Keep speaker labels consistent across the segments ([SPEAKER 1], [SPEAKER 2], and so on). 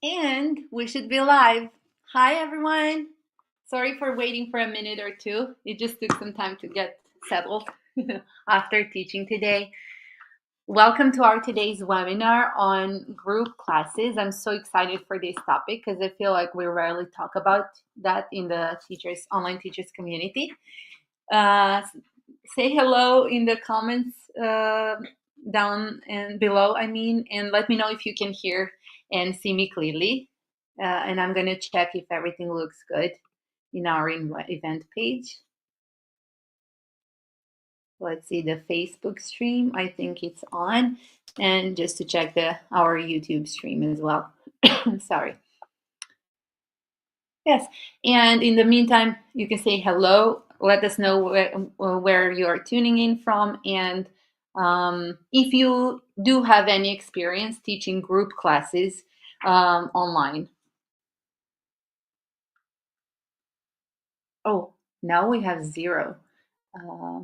[SPEAKER 1] And we should be live. Hi, everyone. Sorry for waiting for a minute or two. It just took some time to get settled after teaching today. Welcome to our today's webinar on group classes. I'm so excited for this topic because I feel like we rarely talk about that in the online teachers community. Uh, Say hello in the comments down and below, and let me know if you can hear and see me clearly. And I'm going to check if everything looks good in our event page. Let's see the Facebook stream. I think it's on. And just to check our YouTube stream as well. Sorry. Yes. And in the meantime, you can say hello. Let us know where you are tuning in from. And if you do have any experience teaching group classes online. Oh, now we have 0 uh,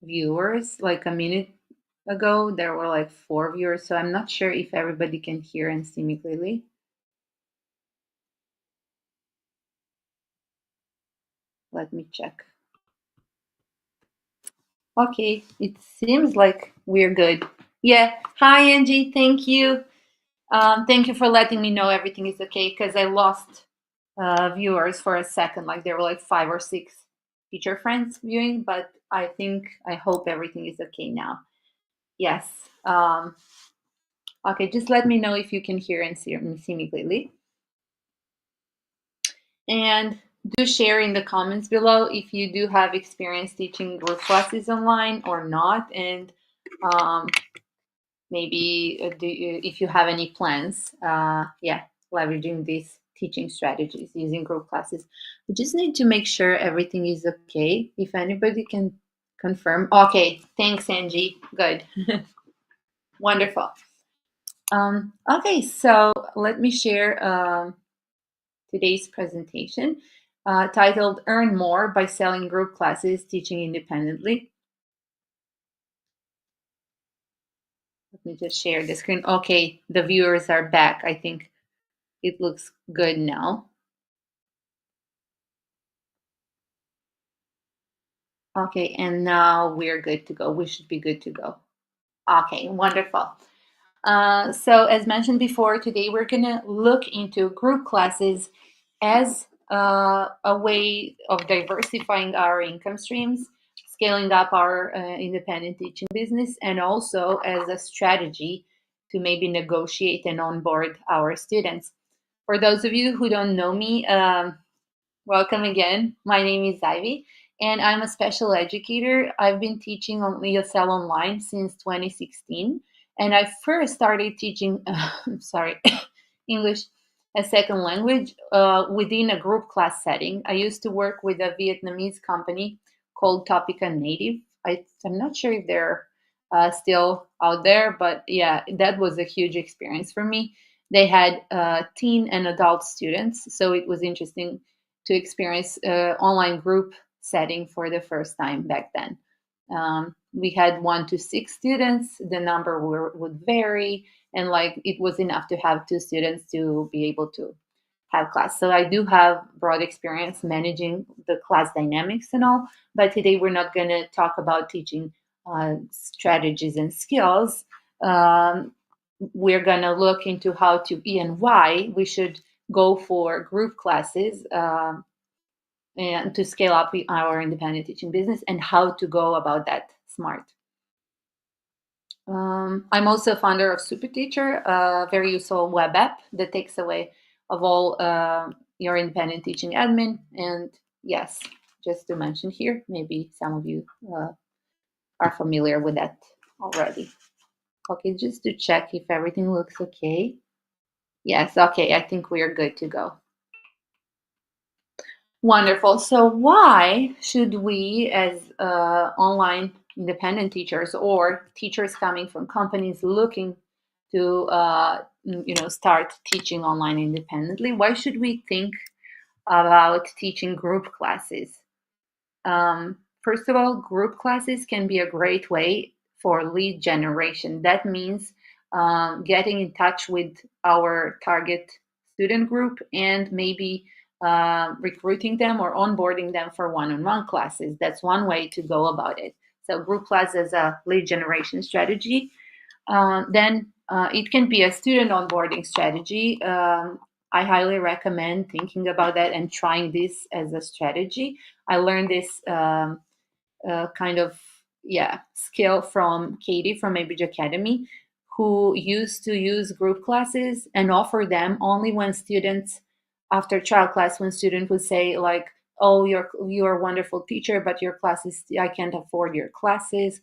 [SPEAKER 1] viewers. Like a minute ago, there were like 4 viewers. So I'm not sure if everybody can hear and see me clearly. Let me check. Okay, it seems like we're good. Yeah. Hi, Angie. Thank you. Thank you for letting me know everything is okay because I lost viewers for a second. Like there were like 5 or 6 teacher friends viewing, but I hope everything is okay now. Yes. Okay, just let me know if you can hear and see me clearly. And do share in the comments below if you do have experience teaching group classes online or not. And maybe if you have any plans, leveraging these teaching strategies using group classes. We just need to make sure everything is okay. If anybody can confirm. Okay, thanks, Angie. Good. Wonderful. Okay, so let me share today's presentation titled Earn More by Selling Group Classes, Teaching Independently. Let me just share the screen. Okay, the viewers are back. I think it looks good now. Okay, and now we're good to go. We should be good to go. Okay, wonderful. So as mentioned before, today we're going to look into group classes as a way of diversifying our income streams, scaling up our independent teaching business, and also as a strategy to maybe negotiate and onboard our students. For those of you who don't know me, welcome again. My name is Ivy, and I'm a special educator. I've been teaching on ESL online since 2016, and I first started teaching, sorry, English as second language within a group class setting. I used to work with a Vietnamese company called Topica Native. I'm not sure if they're still out there, but yeah, that was a huge experience for me. They had teen and adult students, so it was interesting to experience online group setting for the first time back then. We had 1 to 6 students. The number would vary, and like it was enough to have 2 students to be able to have class. So I do have broad experience managing the class dynamics and all. But today we're not going to talk about teaching strategies and skills. We're going to look into how to and why we should go for group classes and to scale up our independent teaching business and how to go about that smart. I'm also a founder of SuperTeacher, a very useful web app that takes away of all your independent teaching admin. And yes, just to mention here, maybe some of you are familiar with that already. Okay, just to check if everything looks okay. Yes, okay, I think we are good to go. Wonderful. So why should we as online independent teachers or teachers coming from companies looking to start teaching online independently, why should we think about teaching group classes? First of all, group classes can be a great way for lead generation. That means getting in touch with our target student group and maybe recruiting them or onboarding them for one-on-one classes. That's one way to go about it. So group class is a lead generation strategy. Then it can be a student onboarding strategy. I highly recommend thinking about that and trying this as a strategy. I learned this kind of skill from Katie from ABJ Academy, who used to use group classes and offer them only when students, after trial class, when student would say like, "Oh, you're a wonderful teacher, but your classes, I can't afford your classes.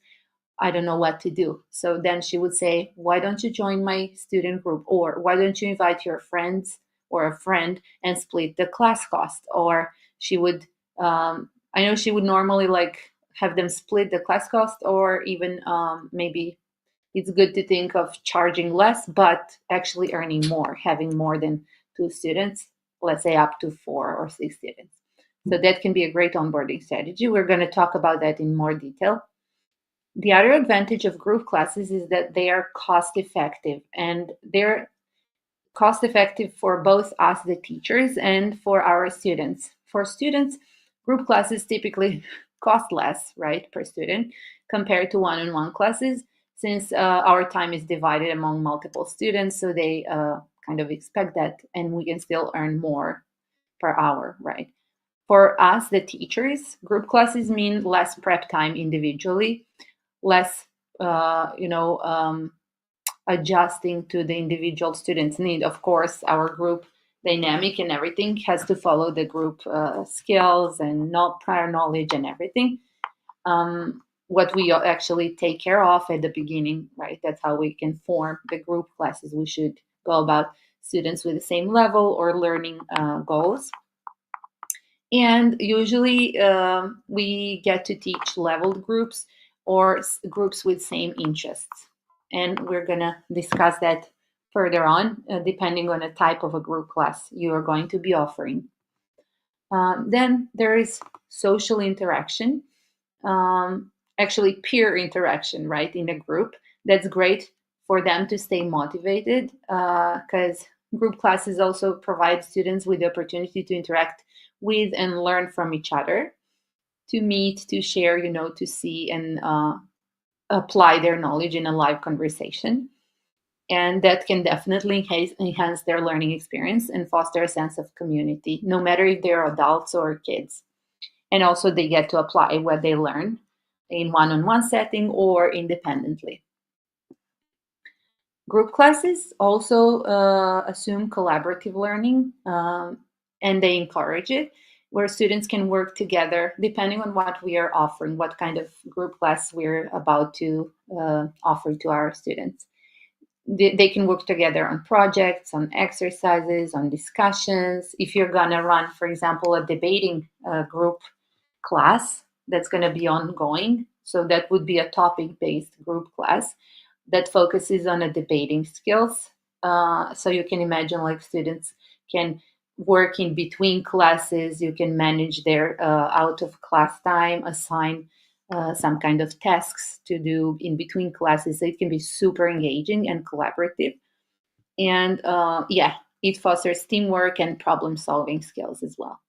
[SPEAKER 1] I don't know what to do." So then she would say, "Why don't you join my student group?" Or "Why don't you invite your friends or a friend and split the class cost?" Or she would, I know she would normally like have them split the class cost, or even maybe it's good to think of charging less, but actually earning more, having more than two students, let's say up to 4 or 6 students. So that can be a great onboarding strategy. We're going to talk about that in more detail. The other advantage of group classes is that they are cost effective, and they're cost effective for both us, the teachers, and for our students. For students, group classes typically cost less, right, per student compared to one-on-one classes, since our time is divided among multiple students, so they kind of expect that, and we can still earn more per hour, right? For us, the teachers, group classes mean less prep time individually, less, adjusting to the individual student's need. Of course, our group dynamic and everything has to follow the group skills and not prior knowledge and everything. What we actually take care of at the beginning, right? That's how we can form the group classes. We should go about students with the same level or learning goals. And usually we get to teach leveled groups or groups with same interests. And we're going to discuss that further on, depending on the type of a group class you are going to be offering. Then there is social interaction, actually peer interaction, right, in a group. That's great for them to stay motivated, because group classes also provide students with the opportunity to interact with and learn from each other, to meet, to share, to see and apply their knowledge in a live conversation. And that can definitely enhance their learning experience and foster a sense of community, no matter if they're adults or kids. And also, they get to apply what they learn in one-on-one setting or independently. Group classes also assume collaborative learning, and they encourage it, where students can work together depending on what we are offering, what kind of group class we're about to offer to our students. They can work together on projects, on exercises, on discussions. If you're going to run, for example, a debating group class that's going to be ongoing, so that would be a topic-based group class that focuses on a debating skills. So you can imagine like students can work in between classes, you can manage their out of class time, assign some kind of tasks to do in between classes. So it can be super engaging and collaborative. And it fosters teamwork and problem solving skills as well.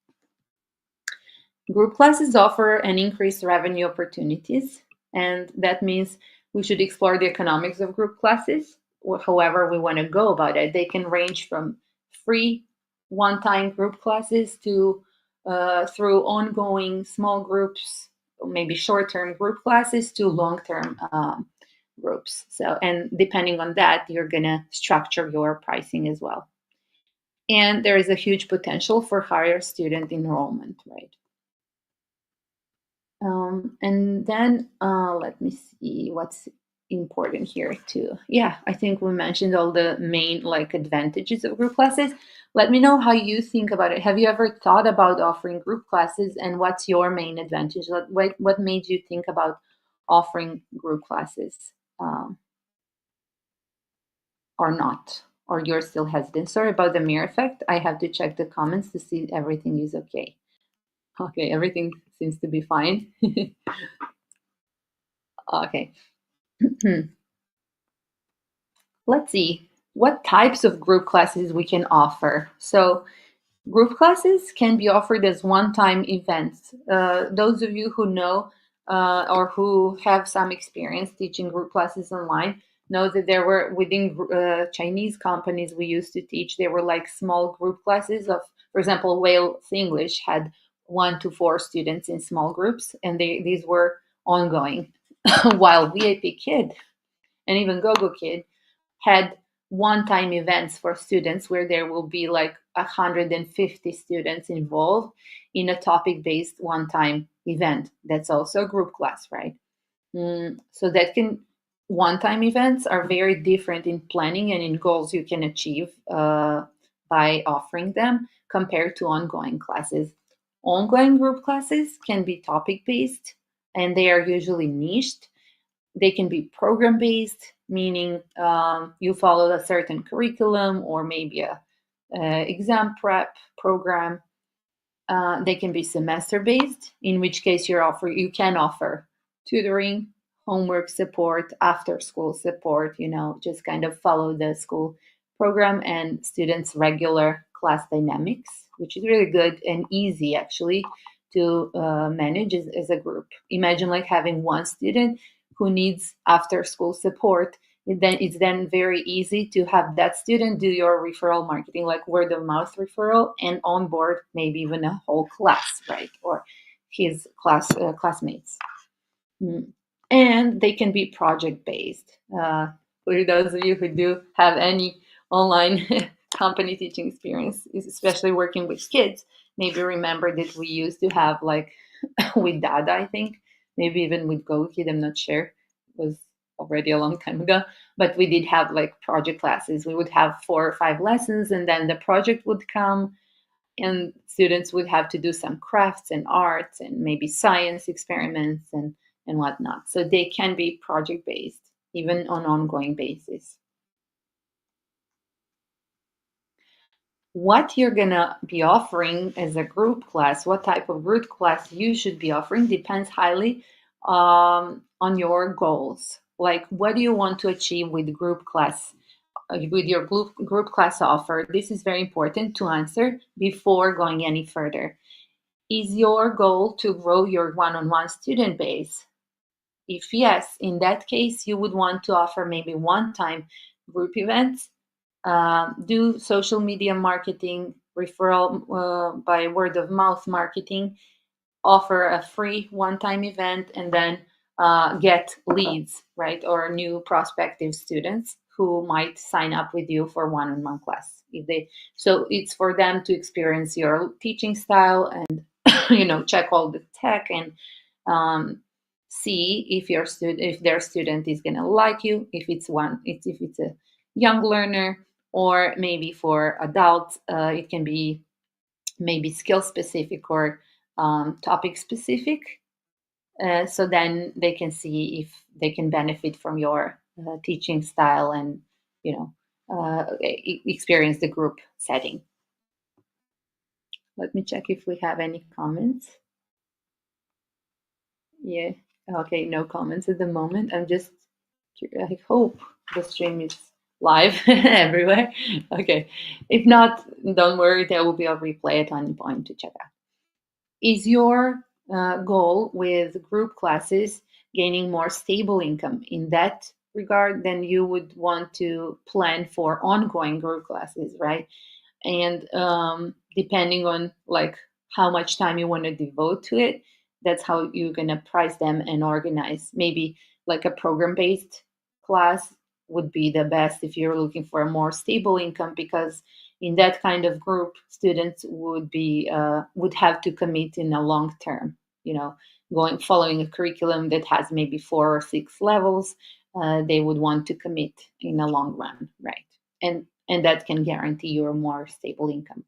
[SPEAKER 1] Group classes offer an increased revenue opportunities, and that means we should explore the economics of group classes, however we want to go about it. They can range from free one-time group classes to through ongoing small groups, maybe short-term group classes, to long-term groups. So, and depending on that, you're going to structure your pricing as well. And there is a huge potential for higher student enrollment, right? And then let me see what's important here too. Yeah, I think we mentioned all the main like advantages of group classes. Let me know how you think about it. Have you ever thought about offering group classes, and what's your main advantage? What made you think about offering group classes, or not? Or you're still hesitant? Sorry about the mirror effect. I have to check the comments to see everything is okay. Okay, everything seems to be fine. Okay. Let's see what types of group classes we can offer. So, group classes can be offered as one time events. Those of you who know or who have some experience teaching group classes online know that there were within Chinese companies we used to teach, there were like small group classes of, for example, Wales English had 1 to 4 students in small groups, and these were ongoing. While VIP Kid and even GoGo Kid had one-time events for students where there will be like 150 students involved in a topic-based one-time event. That's also a group class, right? So that can one-time events are very different in planning and in goals you can achieve by offering them compared to ongoing classes. Ongoing group classes can be topic-based and they are usually niched. They can be program based, meaning you follow a certain curriculum or maybe a exam prep program. They can be semester based, in which case you can offer tutoring, homework support, after school support. Just kind of follow the school program and students' regular class dynamics, which is really good and easy actually to manage as a group. Imagine like having one student who needs after school support. It's then very easy to have that student do your referral marketing, like word of mouth referral, and onboard maybe even a whole class, right? Or his classmates. Mm. And they can be project based. For those of you who do have any online company teaching experience, especially working with kids, maybe remember that we used to have like with Dada, I think, maybe even with GoKid, I'm not sure. It was already a long time ago. But we did have like project classes. We would have 4 or 5 lessons, and then the project would come, and students would have to do some crafts and arts and maybe science experiments and whatnot. So they can be project based, even on ongoing basis. What you're gonna be offering as a group class, what type of group class you should be offering, depends highly on your goals. Like, what do you want to achieve with group class, with your group class offer? This is very important to answer before going any further. Is your goal to grow your one-on-one student base? If yes, in that case, you would want to offer maybe one-time group events, do social media marketing, referral by word of mouth marketing, offer a free one-time event, and then get leads, right, or new prospective students who might sign up with you for one-on-one class. So it's for them to experience your teaching style and check all the tech and um, see if their student is going to like you, if it's a young learner, or maybe for adults it can be maybe skill specific or topic specific. So then they can see if they can benefit from your teaching style and you know experience the group setting. Let me check if we have any comments. Yeah. Okay, no comments at the moment. I hope the stream is live everywhere. Okay. If not, don't worry, there will be a replay at any point to check out. Is your goal with group classes gaining more stable income? In that regard, then you would want to plan for ongoing group classes, right? And depending on like how much time you want to devote to it, that's how you're going to price them and organize. Maybe like a program based class would be the best if you're looking for a more stable income, because in that kind of group, students would have to commit in a long term, going following a curriculum that has maybe 4 or 6 levels. They would want to commit in a long run, right? And that can guarantee you a more stable income.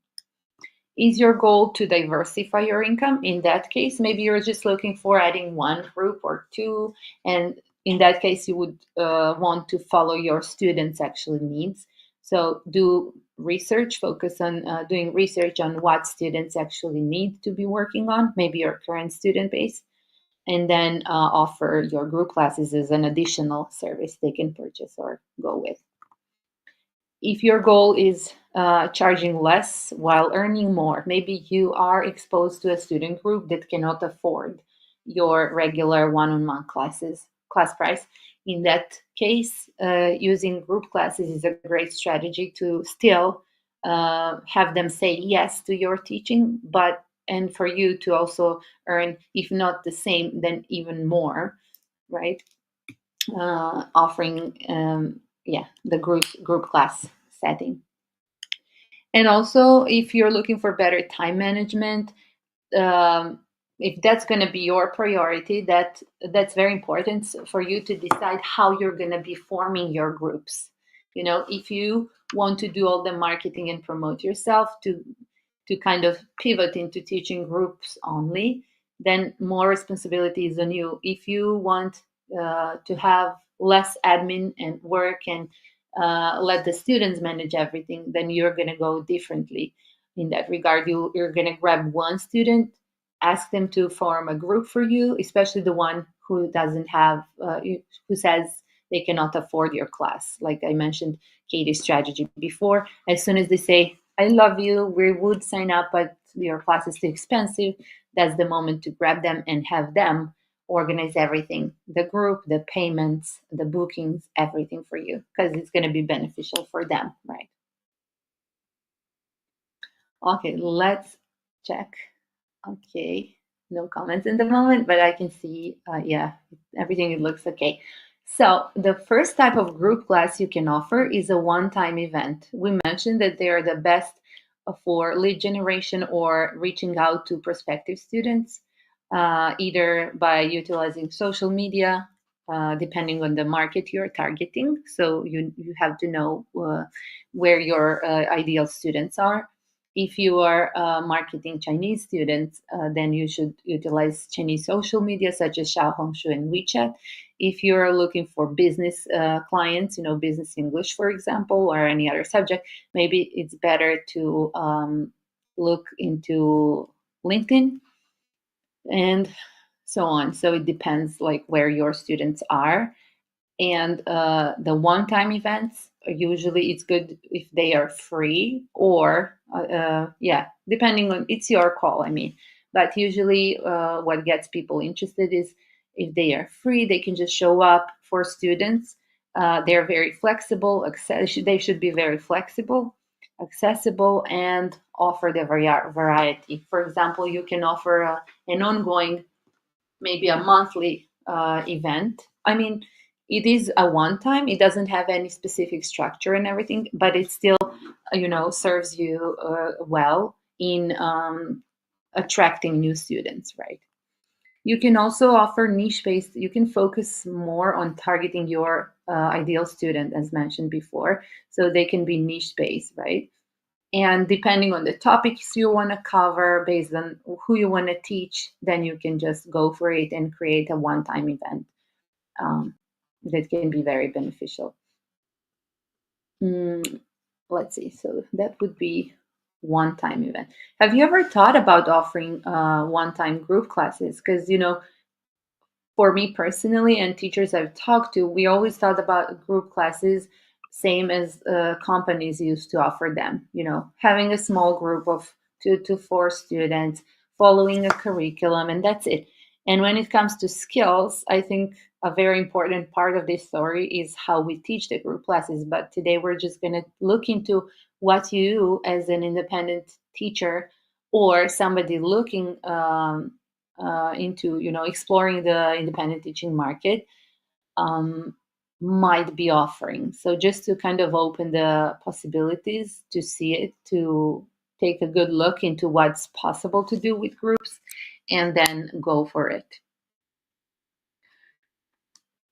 [SPEAKER 1] Is your goal to diversify your income? In that case, maybe you're just looking for adding one group or two, and in that case, you would want to follow your students' actual needs. So do research, focus on doing research on what students actually need to be working on, maybe your current student base, and then offer your group classes as an additional service they can purchase or go with. If your goal is charging less while earning more, maybe you are exposed to a student group that cannot afford your regular one-on-one class price. In that case, using group classes is a great strategy to still have them say yes to your teaching, but and for you to also earn, if not the same, then even more, right? Offering yeah, the group class setting. And also, if you're looking for better time management, um, if that's going to be your priority, that's very important for you to decide how you're going to be forming your groups. If you want to do all the marketing and promote yourself to kind of pivot into teaching groups only, then more responsibility is on you. If you want to have less admin and work and let the students manage everything, then you're going to go differently in that regard. You're going to grab one student, ask them to form a group for you, especially the one who doesn't have, who says they cannot afford your class. Like I mentioned Katie's strategy before, as soon as they say, I love you, we would sign up, but your class is too expensive, that's the moment to grab them and have them organize everything, the group, the payments, the bookings, everything for you, because it's going to be beneficial for them, right? Okay, let's check. Okay, no comments in the moment, but I can see, yeah, everything it looks okay. So the first type of group class you can offer is a one-time event. We mentioned that they are the best for lead generation or reaching out to prospective students, either by utilizing social media, depending on the market you're targeting. So you have to know where your ideal students are. If you are marketing Chinese students, then you should utilize Chinese social media such as Xiaohongshu and WeChat. If you're looking for business clients, business English, for example, or any other subject, maybe it's better to look into LinkedIn and so on. So it depends like where your students are. And the one-time events, usually it's good if they are free or yeah, depending on, it's your call, I mean. But usually what gets people interested is if they are free, they can just show up. For students, they're very flexible, they should be very flexible, accessible, and offer the variety. For example, you can offer an ongoing, maybe a monthly event. I mean, it is a one time. It doesn't have any specific structure and everything, but it still, serves you well in attracting new students, right? You can also offer niche based. You can focus more on targeting your ideal student, as mentioned before, so they can be niche based, right? And depending on the topics you want to cover, based on who you want to teach, then you can just go for it and create a one time event um, that can be very beneficial. Mm, let's see. So that would be one time event. Have you ever thought about offering one time group classes? Because, for me personally and teachers I've talked to, we always thought about group classes same as companies used to offer them. Having a small group of 2 to 4 students, following a curriculum, and that's it. And when it comes to skills, I think a very important part of this story is how we teach the group classes. But today we're just going to look into what you, as an independent teacher or somebody looking into exploring the independent teaching market, um, might be offering. So just to kind of open the possibilities to see it, to take a good look into what's possible to do with groups, and then go for it.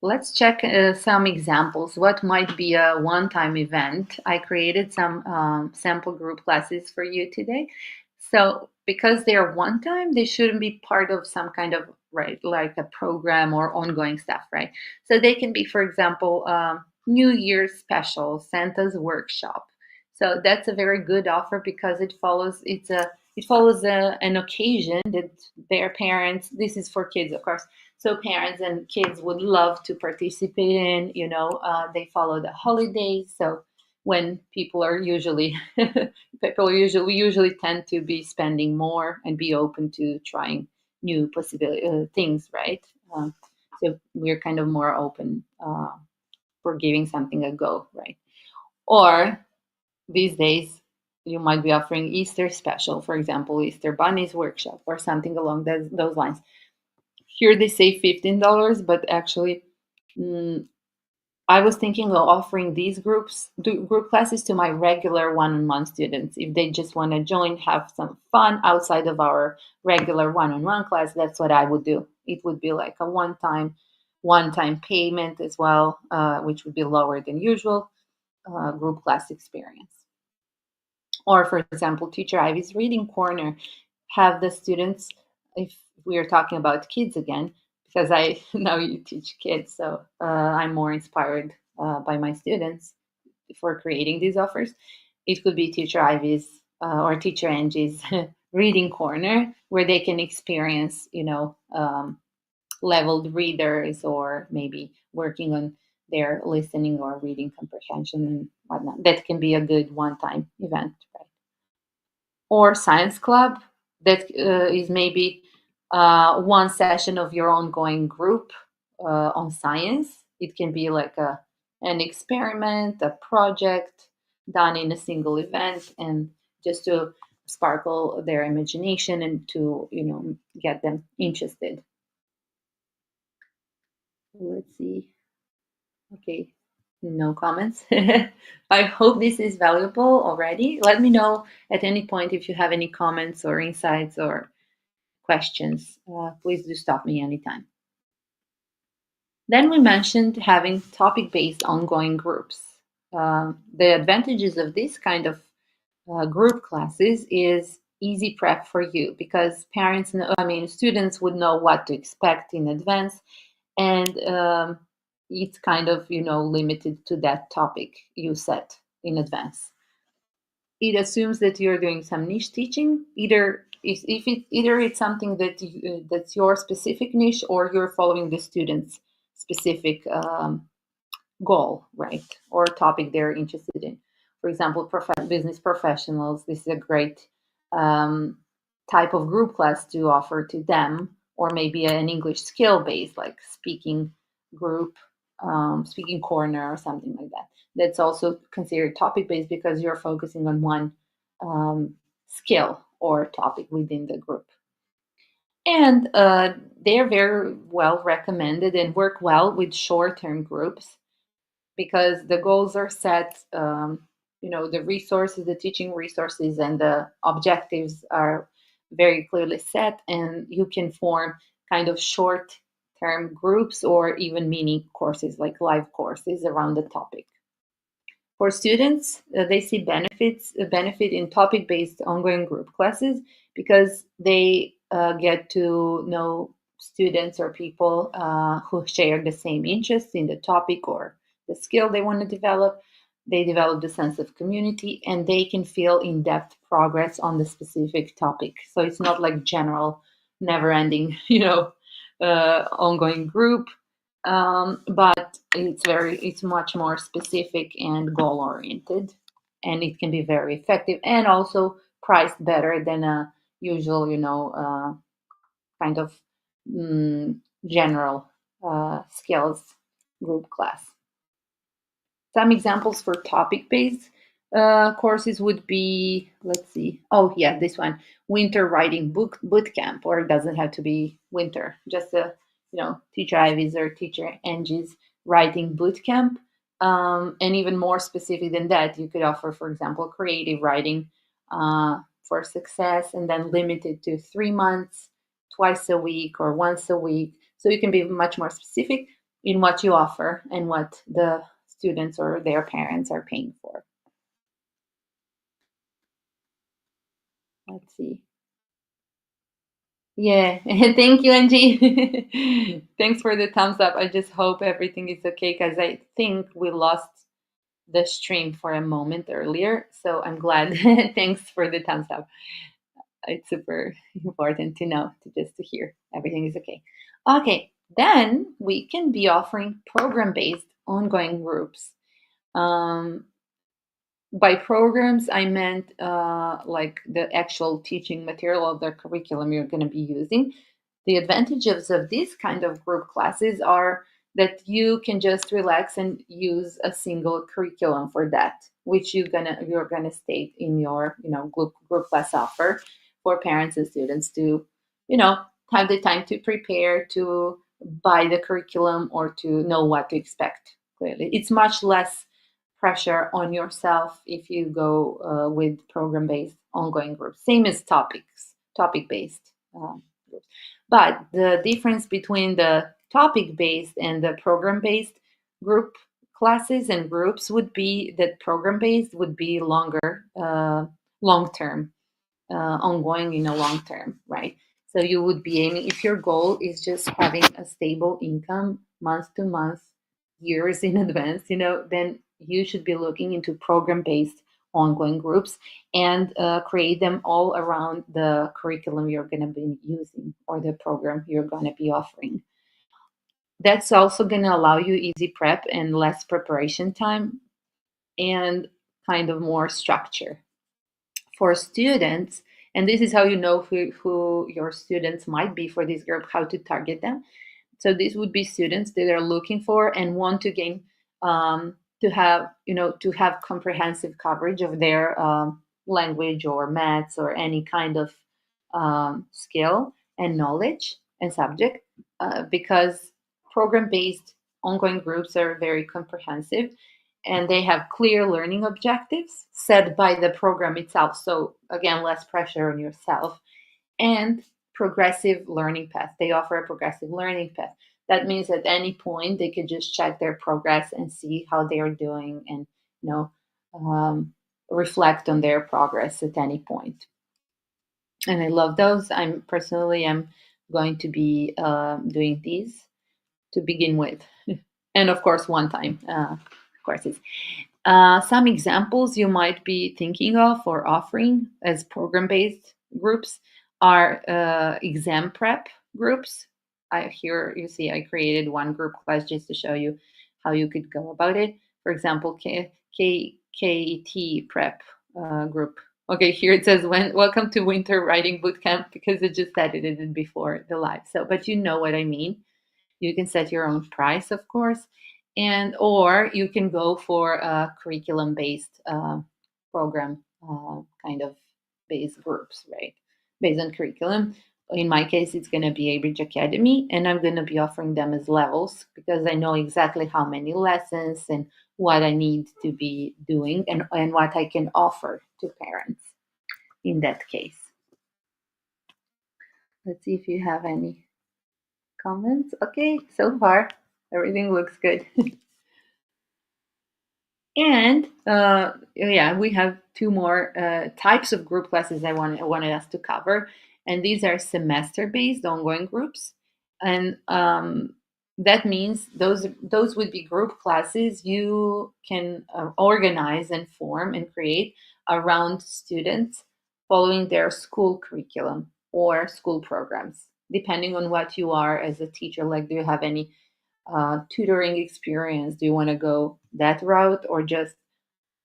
[SPEAKER 1] Let's check some examples. What might be a one-time event? I created some sample group classes for you today. So because they're one-time, they shouldn't be part of some kind of, right, like a program or ongoing stuff, right? So they can be, for example, New Year's special, Santa's workshop. So that's a very good offer because it follows an occasion that their parents. This is for kids, of course, so parents and kids would love to participate in. They follow the holidays, so when people are usually we usually tend to be spending more and be open to trying new possibility things, right? Um, so we're kind of more open for giving something a go, right? Or these days, you might be offering Easter special, for example, Easter bunnies workshop or something along those lines. Here they say $15, but actually, mm, I was thinking of offering these group classes to my regular one-on-one students. If they just want to join, have some fun outside of our regular one-on-one class, that's what I would do. It would be like a one-time payment as well, which would be lower than usual group class experience. Or, for example, Teacher Ivy's Reading Corner, have the students, if we are talking about kids again, because I know you teach kids, so I'm more inspired by my students for creating these offers. It could be Teacher Ivy's or Teacher Angie's Reading Corner, where they can experience, leveled readers or maybe working on their listening or reading comprehension and whatnot. That can be a good one-time event, right? Or science club that is maybe one session of your ongoing group on science. It can be like an experiment, a project done in a single event, and just to sparkle their imagination and to get them interested. Let's see. Okay, no comments. I hope this is valuable already. Let me know at any point if you have any comments or insights or questions. Please do stop me anytime. Then we mentioned having topic based ongoing groups. The advantages of this kind of group classes is easy prep for you because parents know, I mean, students would know what to expect in advance, and it's kind of limited to that topic you set in advance. It assumes that you're doing some niche teaching, either it's something that's your specific niche or you're following the student's specific goal, right, or topic they're interested in. For example, business professionals, this is a great um, type of group class to offer to them, or maybe an English skill based, like speaking group, speaking corner, or something like that. That's also considered topic based because you're focusing on one skill or topic within the group. And they're very well recommended and work well with short term groups because the goals are set, the resources, the teaching resources, and the objectives are very clearly set, and you can form kind of short term groups or even mini courses like live courses around the topic. For students, they see benefit in topic-based ongoing group classes because they get to know students or people who share the same interests in the topic or the skill they want to develop. They develop the sense of community and they can feel in-depth progress on the specific topic. So it's not like general, never-ending, ongoing group, but it's much more specific and goal oriented, and it can be very effective and also priced better than a usual, kind of mm, general skills group class. Some examples for topic based courses would be, let's see, oh, yeah, this one, winter writing boot camp, or it doesn't have to be winter, just Teacher Ivy's or Teacher Angie's writing boot camp. And even more specific than that, you could offer, for example, creative writing for success and then limit it to 3 months, twice a week, or once a week. So you can be much more specific in what you offer and what the students or their parents are paying for. Let's see. Yeah, thank you, Angie. Thanks for the thumbs up. I just hope everything is okay because I think we lost the stream for a moment earlier. So I'm glad. Thanks for the thumbs up. It's super important to know, to hear everything is okay. Okay, then we can be offering program based ongoing groups. Um, By programs, I meant like the actual teaching material of the curriculum you're going to be using. The advantages of these kind of group classes are that you can just relax and use a single curriculum for that, which you're gonna state in your group class offer for parents and students to you know have the time to prepare, to buy the curriculum, or to know what to expect. Clearly, it's much less pressure on yourself if you go with program based ongoing groups, same as topic based groups. But the difference between the topic based and the program based group classes and groups would be that program based would be longer, long term, ongoing in a long term, right? So you would be aiming, if your goal is just having a stable income month to month, years in advance, then you should be looking into program based ongoing groups and create them all around the curriculum you're going to be using or the program you're going to be offering. That's also going to allow you easy prep and less preparation time and kind of more structure for students. And this is how you know who your students might be for this group, how to target them. So these would be students that are looking for and want to gain, to have comprehensive coverage of their language or maths or any kind of skill and knowledge and subject, because program-based ongoing groups are very comprehensive and they have clear learning objectives set by the program itself. So again, less pressure on yourself, and progressive learning path. They offer a progressive learning path. That means at any point they could just check their progress and see how they are doing, and you know um, reflect on their progress at any point. And I love those. I'm going to be doing these to begin with, and of course one time courses. Some examples you might be thinking of or offering as program based groups are exam prep groups. Here you see I created one group class just to show you how you could go about it. For example, KT prep group. Okay, here it says, welcome to winter writing bootcamp, because it just edited it before the live. So, but you know what I mean. You can set your own price, of course, and or you can go for a curriculum based program, kind of based groups, right? Based on curriculum. In my case, it's going to be a Bridge Academy, and I'm going to be offering them as levels because I know exactly how many lessons and what I need to be doing, and what I can offer to parents in that case. Let's see if you have any comments. Okay, so far everything looks good. And yeah, we have two more types of group classes I wanted us to cover, and these are semester-based ongoing groups, and that means those would be group classes you can organize and form and create around students following their school curriculum or school programs, depending on what you are as a teacher. Like, do you have any tutoring experience? Do you want to go that route, or just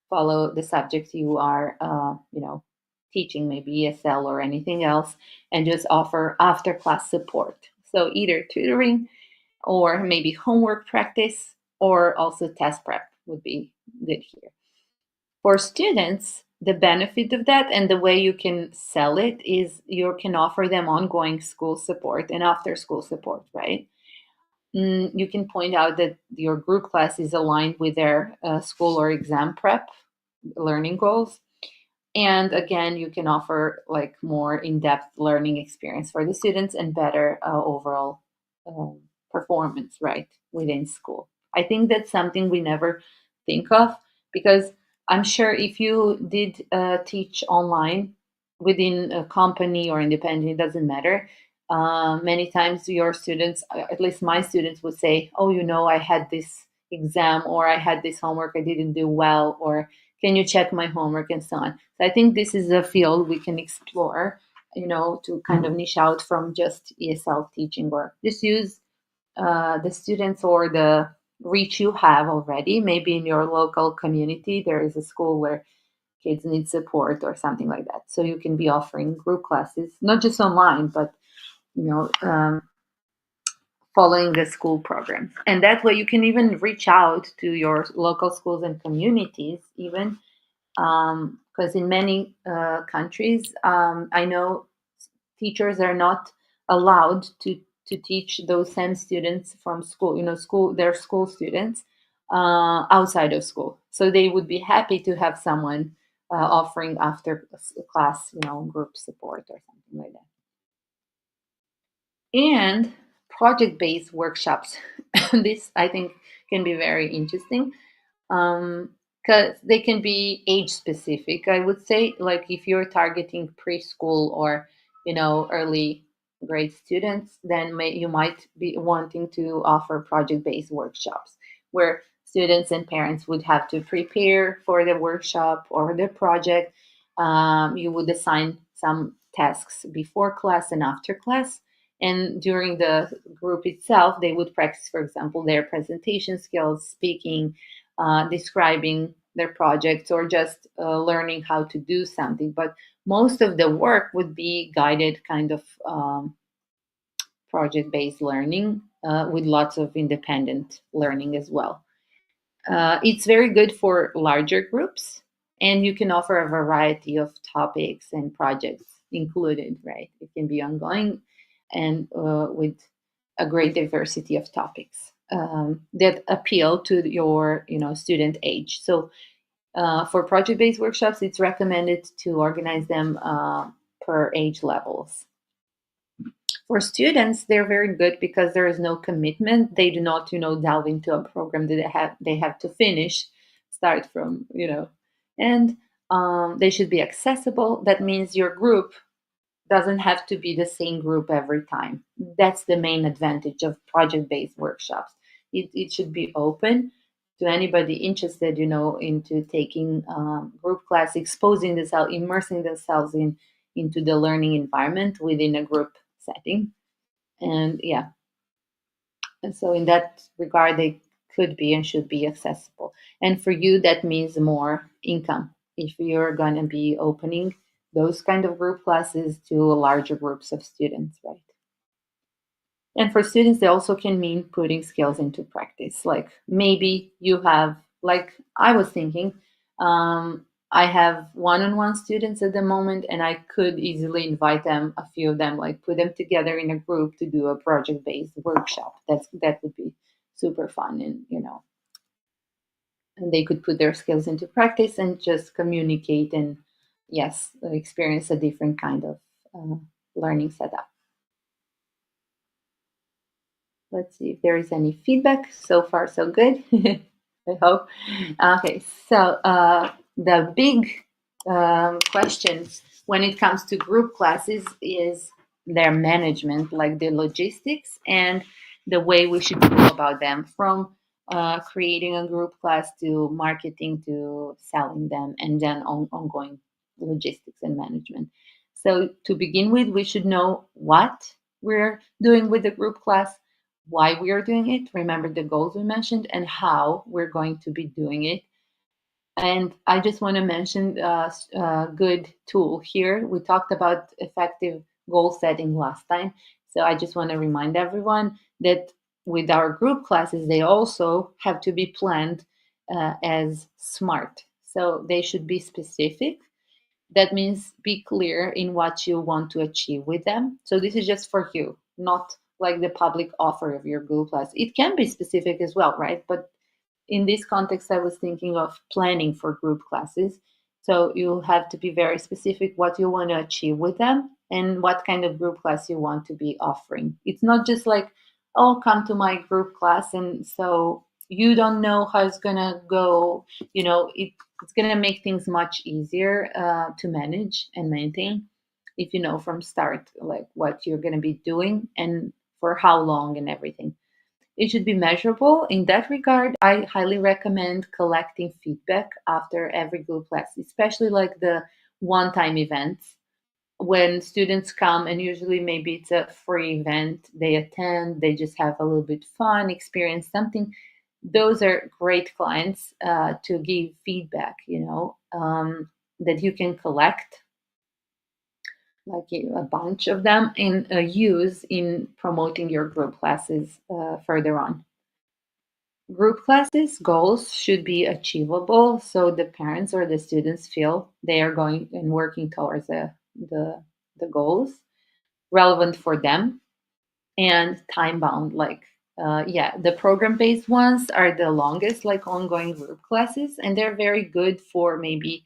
[SPEAKER 1] follow the subjects you are, teaching, maybe ESL or anything else, and just offer after class support? So either tutoring or maybe homework practice, or also test prep would be good here. For students, the benefit of that and the way you can sell it is you can offer them ongoing school support and after school support, right? You can point out that your group class is aligned with their school or exam prep learning goals. And again, you can offer like more in-depth learning experience for the students and better overall performance, right, within school. I think that's something we never think of, because I'm sure if you did teach online within a company or independent, it doesn't matter. Many times your students, at least my students, would say, oh, I had this exam, or I had this homework I didn't do well, or can you check my homework, and so on. So I think this is a field we can explore, to kind of niche out from just ESL teaching, or just use the students or the reach you have already. Maybe in your local community, there is a school where kids need support or something like that. So you can be offering group classes, not just online, but you know, following the school programs. And that way you can even reach out to your local schools and communities, even because in many countries, I know teachers are not allowed to teach those same students from school, their school students outside of school. So they would be happy to have someone offering after class, group support or something like that. And project-based workshops. This I think can be very interesting, because they can be age specific. I would say, like if you're targeting preschool or early grade students, then you might be wanting to offer project-based workshops where students and parents would have to prepare for the workshop or the project. You would assign some tasks before class and after class, and during the group itself, they would practice, for example, their presentation skills, speaking, describing their projects, or just learning how to do something. But most of the work would be guided kind of project based learning with lots of independent learning as well. It's very good for larger groups, and you can offer a variety of topics and projects included, right? It can be ongoing and with a great diversity of topics that appeal to your student age. So for project-based workshops, it's recommended to organize them per age levels. For students, they're very good because there is no commitment. They do not, delve into a program that they have to finish, start from, and they should be accessible. That means your group doesn't have to be the same group every time. That's the main advantage of project-based workshops. It should be open to anybody interested, into taking group class, exposing themselves, immersing themselves into the learning environment within a group setting. And yeah, and so in that regard, they could be and should be accessible. And for you, that means more income if you're going to be opening those kind of group classes to larger groups of students, right? And for students, they also can mean putting skills into practice. Like maybe you have, like I was thinking, I have one-on-one students at the moment, and I could easily invite them, a few of them, like put them together in a group to do a project-based workshop. That would be super fun, and and they could put their skills into practice and just communicate and yes, experience a different kind of learning setup. Let's see if there is any feedback. So far, so good. I hope. Okay, so the big questions when it comes to group classes is their management, like the logistics and the way we should go about them, from creating a group class to marketing to selling them, and then ongoing logistics and management. So to begin with, we should know what we're doing with the group class, why we are doing it, remember the goals we mentioned, and how we're going to be doing it. And I just want to mention a good tool here. We talked about effective goal setting last time. So I just want to remind everyone that with our group classes, they also have to be planned as SMART. So they should be specific. That means be clear in what you want to achieve with them. So this is just for you, not like the public offer of your Google Class. It can be specific as well, right? But in this context, I was thinking of planning for group classes. So you have to be very specific what you want to achieve with them and what kind of group class you want to be offering. It's not just like, oh, come to my group class. And so you don't know how it's going to go. It's going to make things much easier to manage and maintain if you know from start like what you're going to be doing and for how long and everything. It should be measurable. In that regard, I highly recommend collecting feedback after every group class, especially like the one-time events when students come, and usually maybe it's a free event, they attend, they just have a little bit fun, experience something. Those are great clients to give feedback. that you can collect, like a bunch of them, and use in promoting your group classes further on. Group classes goals should be achievable so the parents or the students feel they are going and working towards the goals relevant for them and time bound. Like, yeah, the program based ones are the longest, like ongoing group classes, and they're very good for maybe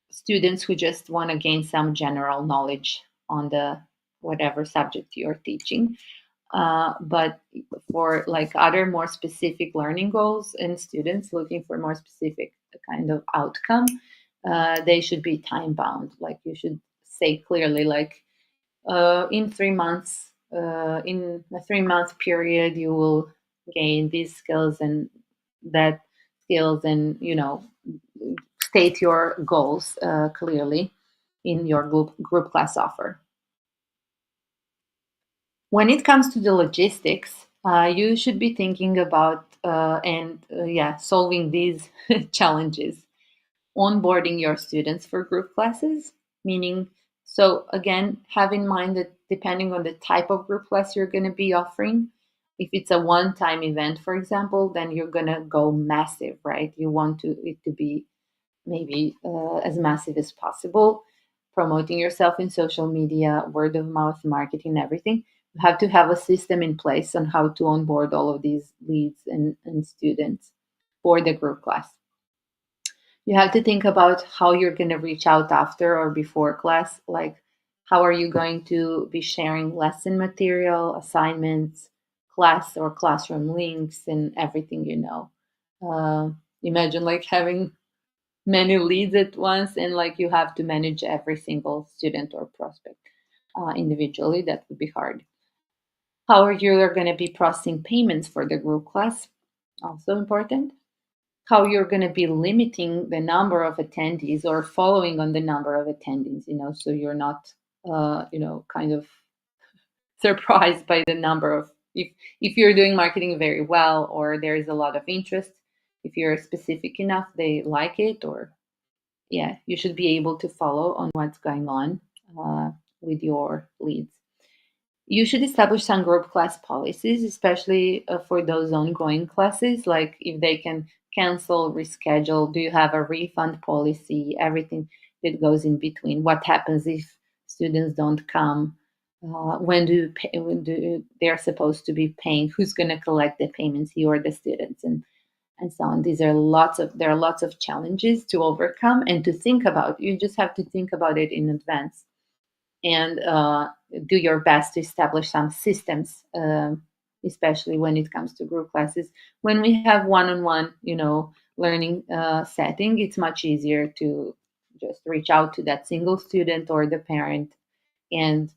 [SPEAKER 1] students who just want to gain some general knowledge on the whatever subject you're teaching. But for like other more specific learning goals and students looking for more specific kind of outcome, they should be time bound. Like you should say clearly, like in 3 months, in a 3 month period, you will gain these skills and that skills, and state your goals clearly in your group class offer. When it comes to the logistics, you should be thinking about and yeah, solving these challenges. Onboarding your students for group classes, meaning, so again, have in mind that depending on the type of group class you're going to be offering, if it's a one-time event, for example, then you're going to go massive, right? You want it to be maybe as massive as possible, promoting yourself in social media, word of mouth marketing, everything. You have to have a system in place on how to onboard all of these leads and students for the group class. You have to think about how you're going to reach out after or before class. Like, how are you going to be sharing lesson material, assignments, class or classroom links, and everything Uh, Imagine like having many leads at once, and like you have to manage every single student or prospect individually. That would be hard. How are you going to be processing payments for the group class? Also important. How you're going to be limiting the number of attendees or following on the number of attendees, so you're not kind of surprised by the number of, if you're doing marketing very well or there is a lot of interest, if you're specific enough, they like it, or yeah, you should be able to follow on what's going on with your leads. You should establish some group class policies, especially for those ongoing classes, like if they can cancel, reschedule. Do you have a refund policy? Everything that goes in between. What happens if students don't come? When do you pay, they're supposed to be paying? Who's going to collect the payments? You or the students, and so on. There are lots of challenges to overcome and to think about. You just have to think about it in advance and do your best to establish some systems, especially when it comes to group classes. When we have one-on-one, learning setting, it's much easier to just reach out to that single student or the parent and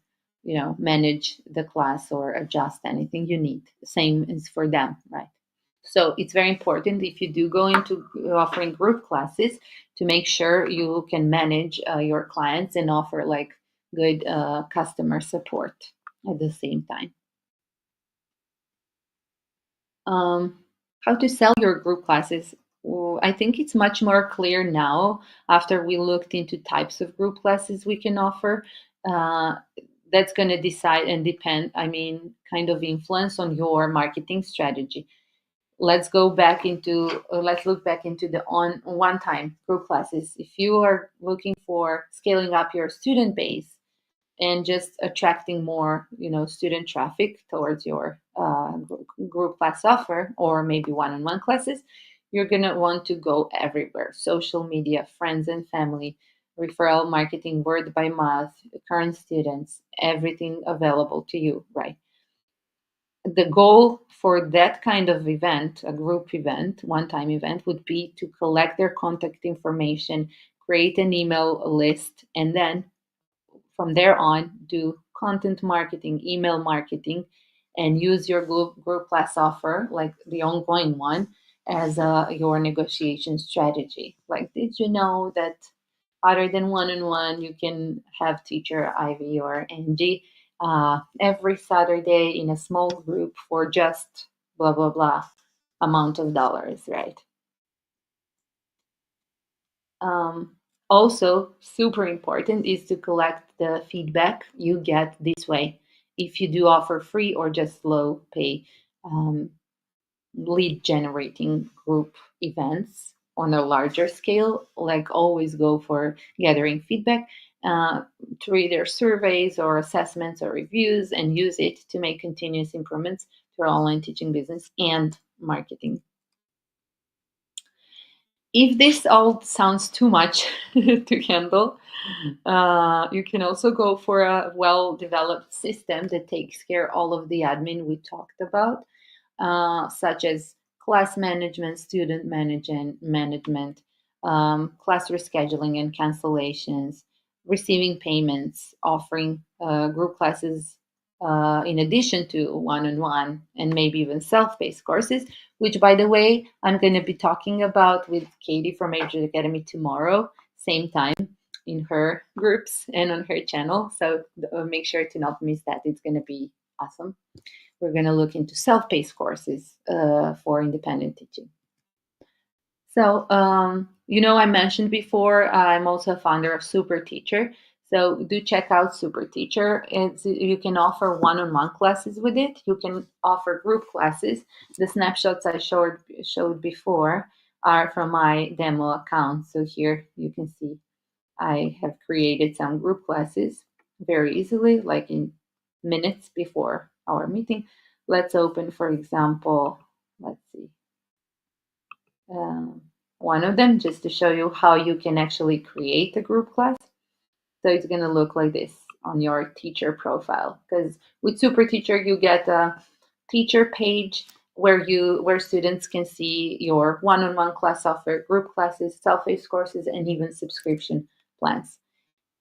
[SPEAKER 1] manage the class or adjust anything you need. Same is for them, right? So it's very important if you do go into offering group classes to make sure you can manage your clients and offer like good customer support at the same time. Um, how to sell your group classes? I think it's much more clear now after we looked into types of group classes we can offer. Uh, that's going to decide and depend, kind of influence on your marketing strategy. Let's look back into the on one time group classes. If you are looking for scaling up your student base and just attracting more student traffic towards your group class offer, or maybe one-on-one classes, you're going to want to go everywhere: social media, friends and family, referral marketing, word by mouth, current students, everything available to you, right? The goal for that kind of event, a group event, one time event, would be to collect their contact information, create an email list, and then from there on, do content marketing, email marketing, and use your group class offer, like the ongoing one, as your negotiation strategy. Like, did you know that other than one-on-one, you can have teacher Ivy or Angie every Saturday in a small group for just blah, blah, blah amount of dollars, right? Um, Also, super important is to collect the feedback you get this way. If you do offer free or just low pay um, lead generating group events on a larger scale, like always go for gathering feedback uh, through either surveys or assessments or reviews and use it to make continuous improvements to our online teaching business and marketing. If this all sounds too much to handle, you can also go for a well developed system that takes care of all of the admin we talked about, such as class management, student management, class rescheduling and cancellations, receiving payments, offering group classes in addition to one-on-one and maybe even self-paced courses, which, by the way, I'm going to be talking about with Katie from Major Academy tomorrow, same time in her groups and on her channel. So make sure to not miss that. It's going to be awesome. We're going to look into self-paced courses for independent teaching. So, I mentioned before, I'm also a founder of SuperTeacher. So do check out SuperTeacher. You can offer one-on-one classes with it. You can offer group classes. The snapshots I showed before are from my demo account. So here you can see I have created some group classes very easily, like in minutes before our meeting. Let's open, for example, let's see, um, one of them just to show you how you can actually create a group class. So it's going to look like this on your teacher profile. Because with SuperTeacher, you get a teacher page where students can see your one-on-one class offer, group classes, self-paced courses, and even subscription plans.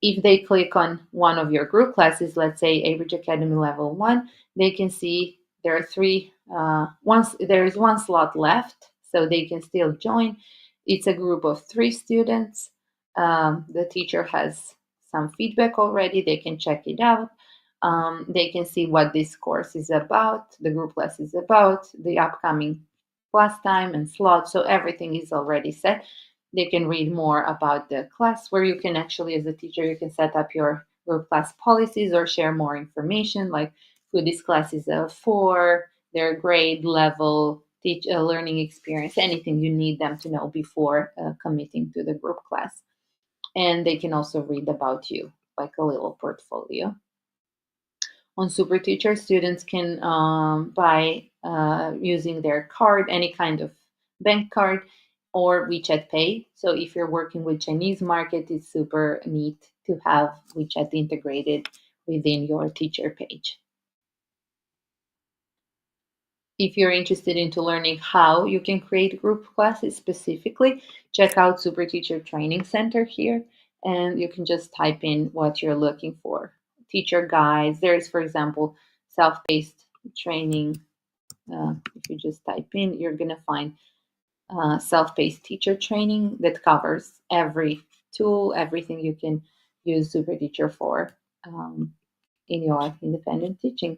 [SPEAKER 1] If they click on one of your group classes, let's say Average Academy Level 1, they can see there are there is one slot left, so they can still join. It's a group of 3 students. The teacher has some feedback already. They can check it out. They can see what this course is about, the group class is about, the upcoming class time and slot. So everything is already set. They can read more about the class, where you can actually, as a teacher, you can set up your group class policies or share more information, like who this class is for, their grade level, learning experience, anything you need them to know before committing to the group class. And they can also read about you, like a little portfolio. On SuperTeacher, students can buy using their card, any kind of bank card, or WeChat Pay. So if you're working with Chinese market, it's super neat to have WeChat integrated within your teacher page. If you're interested into learning how you can create group classes specifically, check out SuperTeacher Training Center here, and you can just type in what you're looking for. Teacher guides. There's, for example, self-paced training. If you just type in, you're going to find self-paced teacher training that covers every tool, everything you can use SuperTeacher for in your independent teaching.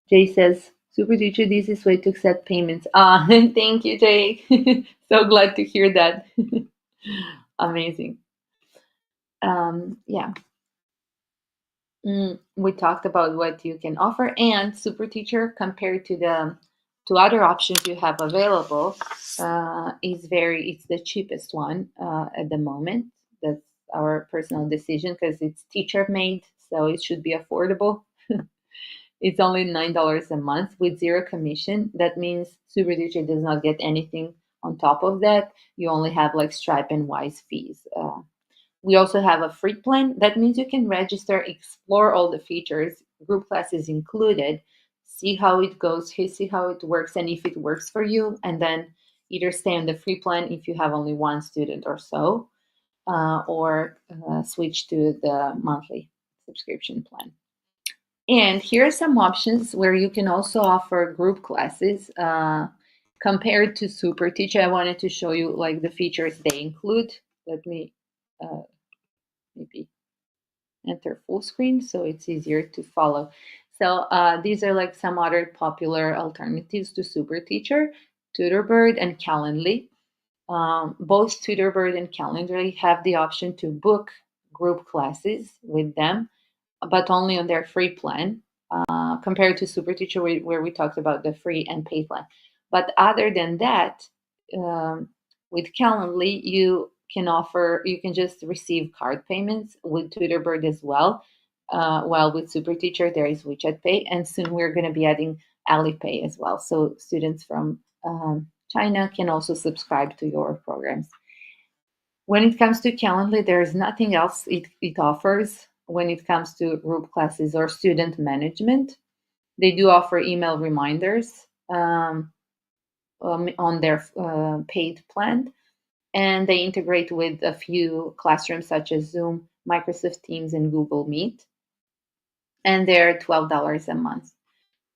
[SPEAKER 1] Jay says, SuperTeacher, the easiest way to accept payments. Thank you, Jay. So glad to hear that. Amazing. Yeah. We talked about what you can offer, and SuperTeacher, compared to other options you have available, it's the cheapest one at the moment. That's our personal decision because it's teacher made, so it should be affordable. It's only $9 a month with zero commission. That means SuperTeacher does not get anything on top of that. You only have like Stripe and Wise fees. We also have a free plan. That means you can register, explore all the features, group classes included, see how it goes, see how it works, and if it works for you, and then either stay on the free plan if you have only one student or so, or switch to the monthly subscription plan. And here are some options where you can also offer group classes. Compared to SuperTeacher, I wanted to show you like the features they include. Let me maybe enter full screen so it's easier to follow. So these are like some other popular alternatives to SuperTeacher, Tutorbird, and Calendly. Both Tutorbird and Calendly have the option to book group classes with them, but only on their free plan, compared to SuperTeacher, where we talked about the free and paid plan. But other than that, um, with Calendly, you can just receive card payments with Tutorbird as well. While with SuperTeacher, there is WeChat Pay, and soon we're going to be adding Alipay as well. So students from China can also subscribe to your programs. When it comes to Calendly, there's nothing else it offers when it comes to group classes or student management. They do offer email reminders on their paid plan, and they integrate with a few classrooms such as Zoom, Microsoft Teams, and Google Meet. And they're $12 a month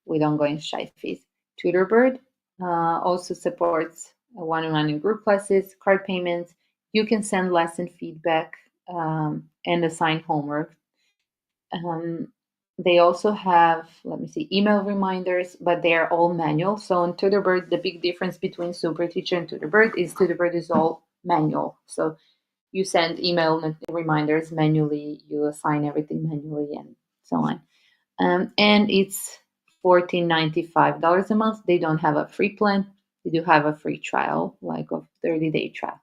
[SPEAKER 1] with ongoing shy fees. Tutorbird also supports one-on-one and group classes, card payments. You can send lesson feedback and assign homework. Um, they also have, let me see, email reminders, but they are all manual. So on Tutorbird, the big difference between SuperTeacher and Tutorbird is Tutorbird is all manual. So you send email reminders manually, you assign everything manually, and so on. And it's $14.95 a month. They don't have a free plan. They do have a free trial, like a 30-day trial.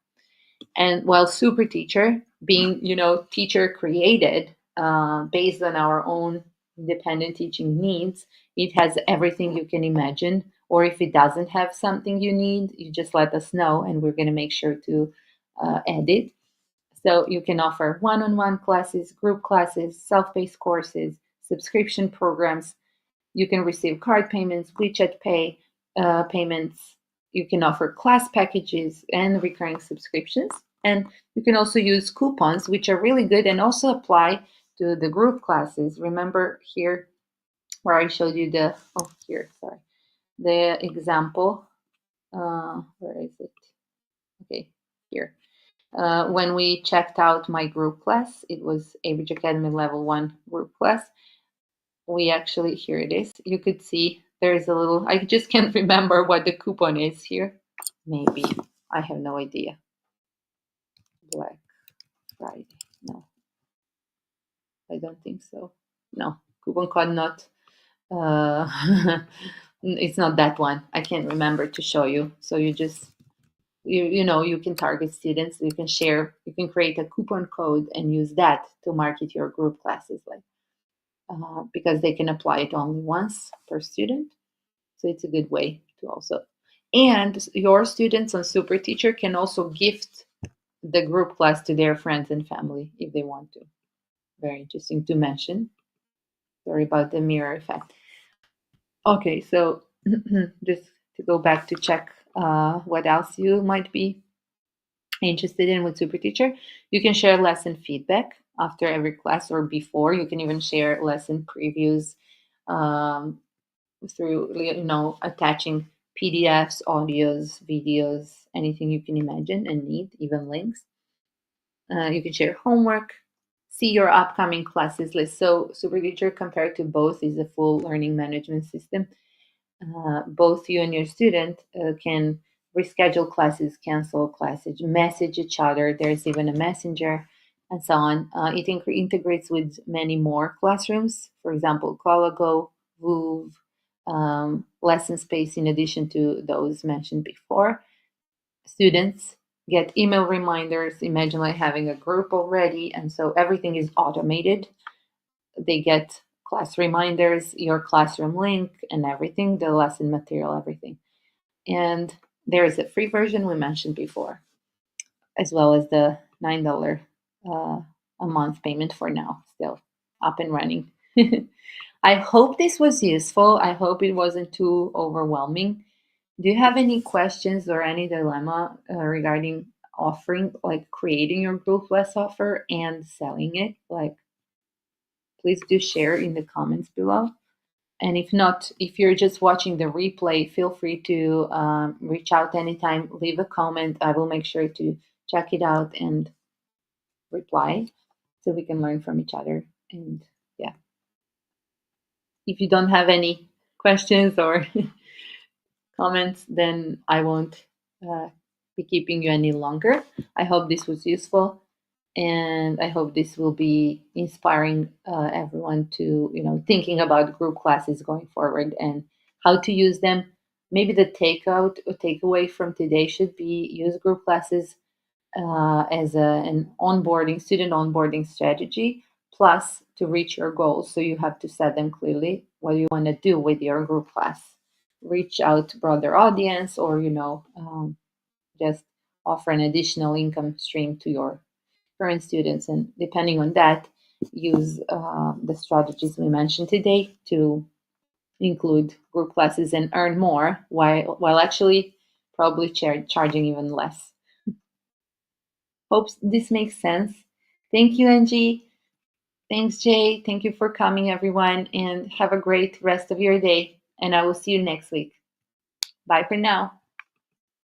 [SPEAKER 1] And while SuperTeacher, being teacher created based on our own independent teaching needs, it has everything you can imagine. Or if it doesn't have something you need, you just let us know, and we're going to make sure to add it. So you can offer one-on-one classes, group classes, self-paced courses, subscription programs. You can receive card payments, WeChat Pay payments. You can offer class packages and recurring subscriptions. And you can also use coupons, which are really good and also apply to the group classes. Remember here where I showed you the example. Where is it? Okay, here. When we checked out my group class, it was Average Academy Level 1 group class. We actually, here it is. You could see there's a little, I just can't remember what the coupon is here. Maybe, I have no idea. Black Friday. No, I don't think so. No, coupon code not, it's not that one. I can't remember to show you. So you just, you can target students. You can create a coupon code and use that to market your group classes, like because they can apply it only once per student. So it's a good way to also. And your students on SuperTeacher can also gift the group class to their friends and family if they want to. Very interesting to mention. Sorry about the mirror effect. Okay, so just to go back to check what else you might be interested in with SuperTeacher, you can share lesson feedback after every class or before. You can even share lesson previews through attaching PDFs, audios, videos, anything you can imagine and need, even links. You can share homework, see your upcoming classes list. So SuperTeacher, compared to both, is a full learning management system. Both you and your student can reschedule classes, cancel classes, message each other. There's even a messenger and so on. It integrates with many more classrooms. For example, Colago, Voov, lesson space in addition to those mentioned before. Students get email reminders. Imagine like having a group already, and so everything is automated. They get class reminders, your classroom link, and everything, the lesson material, everything. And there is a free version we mentioned before, as well as the $9 a month payment for now, still up and running. I hope this was useful. I hope it wasn't too overwhelming. Do you have any questions or any dilemma regarding offering, like creating your group class offer and selling it? Like, please do share in the comments below. And if not, if you're just watching the replay, feel free to reach out anytime, leave a comment. I will make sure to check it out and reply so we can learn from each other. And yeah, if you don't have any questions or comments, then I won't be keeping you any longer. I hope this was useful, and I hope this will be inspiring everyone to, thinking about group classes going forward and how to use them. Maybe the takeout or takeaway from today should be use group classes as an onboarding student onboarding strategy, plus to reach your goals. So you have to set them clearly what you want to do with your group class. Reach out to broader audience, or just offer an additional income stream to your current students, and depending on that, use the strategies we mentioned today to include group classes and earn more while actually probably charging even less. Hope this makes sense. Thank you, Angie. Thanks, Jay. Thank you for coming, everyone, and have a great rest of your day. And I will see you next week. Bye for now.